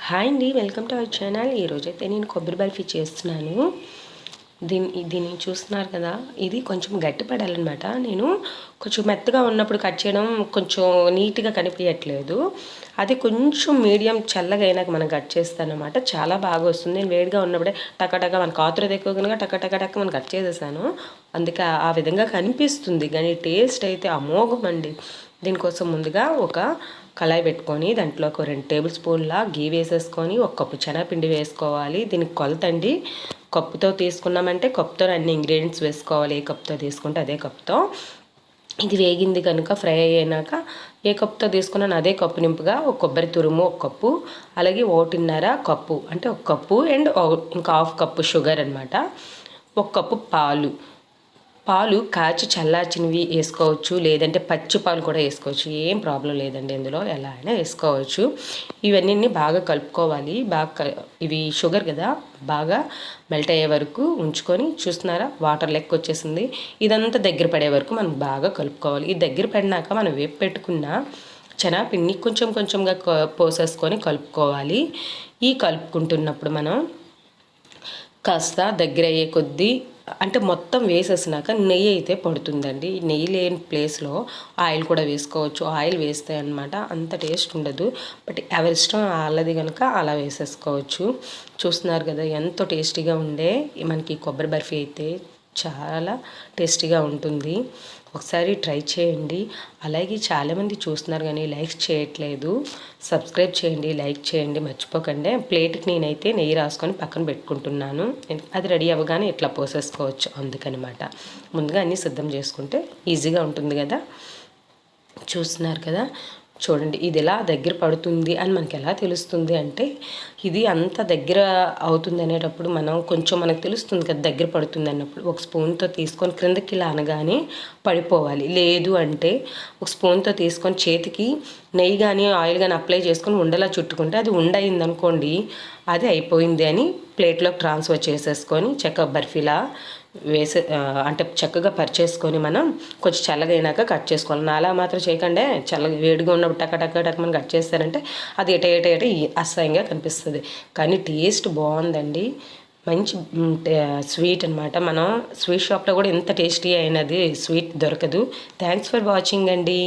Hi అండి, welcome to our channel. ఈరోజైతే నేను కొబ్బరి బర్ఫీ చేస్తున్నాను. దీన్ని చూస్తున్నారు కదా, ఇది కొంచెం గట్టి పడాలన్నమాట. నేను కొంచెం మెత్తగా ఉన్నప్పుడు కట్ చేయడం కొంచెం నీట్గా కనిపించట్లేదు. అది కొంచెం మీడియం చల్లగా అయినాక మనం కట్ చేస్తానమాట, చాలా బాగా వస్తుంది. నేను వేడిగా ఉన్నప్పుడే టకటక మనకు ఆతురత ఎక్కువ కనుక టకటక మనం కట్ చేసేసాను, అందుకే ఆ విధంగా కనిపిస్తుంది. కానీ టేస్ట్ అయితే అమోఘం అండి. దీనికోసం ముందుగా ఒక కళాయి పెట్టుకొని దాంట్లో ఒక 2 టేబుల్ స్పూన్ల గీ వేసేసుకొని 1 కప్పు శనగపిండి వేసుకోవాలి. దీనికి కొలతండి, కప్పుతో తీసుకున్నామంటే కప్పుతో అన్ని ఇంగ్రీడియంట్స్ వేసుకోవాలి. ఏ కప్తో తీసుకుంటే అదే కప్తో. ఇది వేగింది కనుక ఫ్రై అయినాక ఏ కప్తో తీసుకున్నాను అదే కప్పు నింపుగా ఒక కొబ్బరి తురుము 1 కప్పు, అలాగే 1.5 కప్పు అంటే 1 కప్పు అండ్ ఇంకా 1/2 కప్పు షుగర్ అనమాట. 1 కప్పు పాలు కాచి చల్లార్చినవి వేసుకోవచ్చు, లేదంటే పచ్చి పాలు కూడా వేసుకోవచ్చు. ఏం ప్రాబ్లం లేదండి, ఇందులో ఎలా అయినా వేసుకోవచ్చు. ఇవన్నీ బాగా కలుపుకోవాలి. ఇవి షుగర్ కదా, బాగా మెల్ట్ అయ్యే వరకు ఉంచుకొని, చూస్తున్నారా వాటర్ లెక్క వచ్చేసింది. ఇదంతా దగ్గర పడే వరకు మనం బాగా కలుపుకోవాలి. ఈ దగ్గర పడినాక మనం వేపు పెట్టుకున్న శనగపిండిని కొంచెం కొంచెంగా పోసేసుకొని కలుపుకోవాలి. ఈ కలుపుకుంటున్నప్పుడు మనం కాస్త దగ్గర అయ్యే కొద్దీ, అంటే మొత్తం వేసేసినాక నెయ్యి అయితే పడుతుందండి. నెయ్యి లేని ప్లేస్లో ఆయిల్ కూడా వేసుకోవచ్చు. ఆయిల్ వేస్తే అనమాట అంత టేస్ట్ ఉండదు, బట్ ఎవరిష్టం వాళ్ళది కనుక అలా వేసేసుకోవచ్చు. చూస్తున్నారు కదా ఎంతో టేస్టీగా ఉండే మనకి కొబ్బరి బర్ఫీ అయితే చాలా టేస్టీగా ఉంటుంది. ఒకసారి ట్రై చేయండి. అలాగే చాలామంది చూస్తున్నారు కానీ లైక్ చేయట్లేదు. సబ్స్క్రైబ్ చేయండి, లైక్ చేయండి మర్చిపోకండి. ప్లేట్కి నేనైతే నెయ్యి రాసుకొని పక్కన పెట్టుకుంటున్నాను. అది రెడీ అవ్వగానే ఇట్లా పోసేసుకోవచ్చు, అందుకనమాట. ముందుగా అన్నీ సిద్ధం చేసుకుంటే ఈజీగా ఉంటుంది కదా. చూస్తున్నారు కదా, చూడండి ఇది ఎలా దగ్గర పడుతుంది అని మనకి ఎలా తెలుస్తుంది అంటే, ఇది అంత దగ్గర అవుతుంది అనేటప్పుడు మనకు తెలుస్తుంది కదా దగ్గర పడుతుంది అన్నప్పుడు. ఒక స్పూన్తో తీసుకొని క్రిందకి ఇలా అనగానే పడిపోవాలి. లేదు అంటే ఒక స్పూన్తో తీసుకొని చేతికి నెయ్యి కానీ ఆయిల్ కానీ అప్లై చేసుకొని ఉండలా చుట్టుకుంటే అది ఉండయింది అనుకోండి, అది అయిపోయింది అని ప్లేట్లోకి ట్రాన్స్ఫర్ చేసేసుకొని చక్కగా బర్ఫీలా అంటే చక్కగా పరిచేసుకొని మనం కొంచెం చల్లగా అయినాక కట్ చేసుకోవాలి. అలా మాత్రం చేయకండి, చల్లగా వేడిగా ఉన్నప్పుడు టక్ మనం కట్ చేస్తారంటే అది ఎట అసహ్యంగా కనిపిస్తుంది. కానీ టేస్ట్ బాగుందండి, మంచి స్వీట్ అనమాట. మనం స్వీట్ షాప్లో కూడా ఎంత టేస్టీ అయినది స్వీట్ దొరకదు. థ్యాంక్స్ ఫర్ వాచింగ్ అండి.